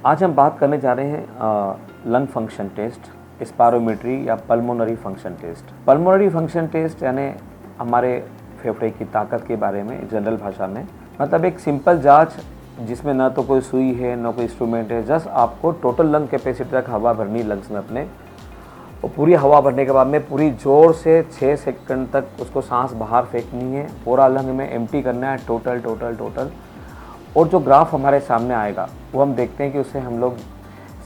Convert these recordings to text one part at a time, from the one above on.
आज हम बात करने जा रहे हैं लंग फंक्शन टेस्ट, स्पायरोमेट्री या pulmonary function test. Pulmonary function test यानी हमारे फेफड़े की ताकत के बारे में जनरल भाषा में, मतलब एक सिंपल जांच जिसमें ना तो कोई सुई है ना कोई इंस्ट्रूमेंट है, जस्ट आपको टोटल लंग कैपेसिटी तक हवा भरनी लंग्स में अपने, और पूरी हवा भरने के बाद में पूरी ज़ोर से 6 सेकंड तक उसको सांस बाहर फेंकनी है, पूरा लंग में एम्प्टी करना है टोटल टोटल टोटल। और जो ग्राफ हमारे सामने आएगा वो हम देखते हैं कि उससे हम लोग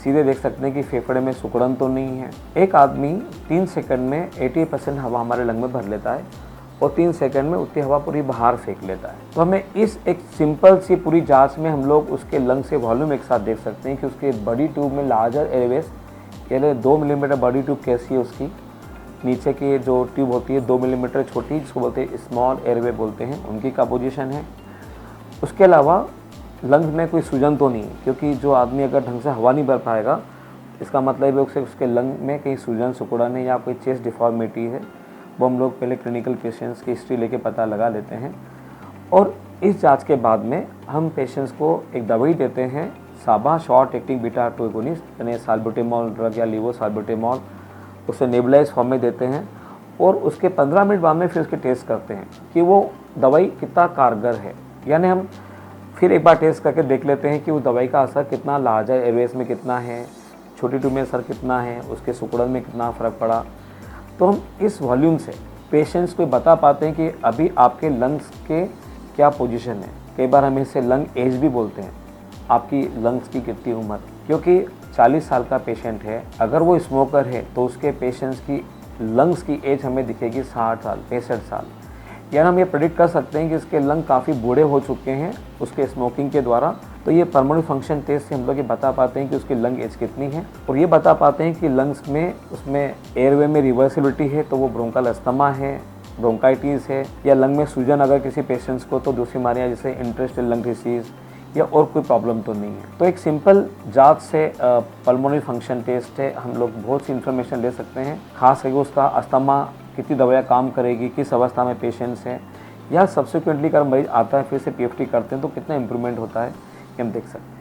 सीधे देख सकते हैं कि फेफड़े में सिकुड़न तो नहीं है। एक आदमी 3 सेकंड में 80% हवा हमारे लंग में भर लेता है और 3 सेकंड में उतनी हवा पूरी बाहर फेंक लेता है। तो हमें इस एक सिंपल सी पूरी जांच में हम लोग उसके लंग से वॉल्यूम एक साथ देख सकते हैं कि उसके बॉडी ट्यूब में लार्जर एयरवेज, यानी 2 मिलीमीटर बॉडी ट्यूब कैसी है उसकी, नीचे की जो ट्यूब होती है 2 मिलीमीटर छोटी, जिसको बोलते हैं स्मॉल एयरवे बोलते हैं, उनकी क्या पोजीशन है। उसके अलावा लंग्स में कोई सूजन तो नहीं है, क्योंकि जो आदमी अगर ढंग से हवा नहीं भर पाएगा इसका मतलब है उसके लंग में कहीं सूजन सिकुड़न है या कोई चेस्ट डिफॉर्मिटी है। वो हम लोग पहले क्लिनिकल पेशेंट्स की हिस्ट्री लेके पता लगा लेते हैं और इस जांच के बाद में हम पेशेंट्स को एक दवाई देते हैं, साबा शॉर्ट एक्टिंग बीटा 2 एगोनिस्ट यानी साल्बुटेमॉल ड्रग या लीवोसाल्बुटेमॉल, उसे नेबुलाइज फॉर्म में देते हैं और उसके 15 मिनट बाद में फिर उसके टेस्ट करते हैं कि वो दवाई कितना कारगर है। यानी हम फिर एक बार टेस्ट करके देख लेते हैं कि उस दवाई का असर कितना लार्जर एयरवेज में कितना है, छोटी ट्यूब में असर कितना है, उसके सिकुड़न में कितना फ़र्क पड़ा। तो हम इस वॉल्यूम से पेशेंट्स को बता पाते हैं कि अभी आपके लंग्स के क्या पोजीशन है। कई बार हम इसे लंग एज भी बोलते हैं, आपकी लंग्स की कितनी उम्र, क्योंकि 40 साल का पेशेंट है, अगर वो स्मोकर है तो उसके पेशेंट्स की लंग्स की एज हमें दिखेगी 60 साल 65 साल। यानी हम ये प्रेडिक्ट कर सकते हैं कि इसके लंग काफ़ी बूढ़े हो चुके हैं उसके स्मोकिंग के द्वारा। तो ये पल्मोनरी फंक्शन टेस्ट से हम लोग ये बता पाते हैं कि उसकी लंग एज कितनी है और ये बता पाते हैं कि लंग्स में उसमें एयरवे में रिवर्सिबिलिटी है तो वो ब्रोंकल अस्थमा है, ब्रोंकाइटिस है, या लंग में सूजन अगर किसी पेशेंट्स को तो दूसरी बीमारियाँ जैसे इंटरस्टिशियल लंग डिसीज़ या और कोई प्रॉब्लम तो नहीं है। तो एक सिंपल जांच से पल्मोनरी फंक्शन टेस्ट है, हम लोग बहुत सी इन्फॉर्मेशन ले सकते हैं, खास करके उसका अस्थमा कितनी दवाइयाँ काम करेगी, किस अवस्था में पेशेंट्स हैं, या सब्सिक्वेंटली अगर मरीज आता है फिर से पीएफटी करते हैं तो कितना इम्प्रूवमेंट होता है, ये हम देख सकते हैं।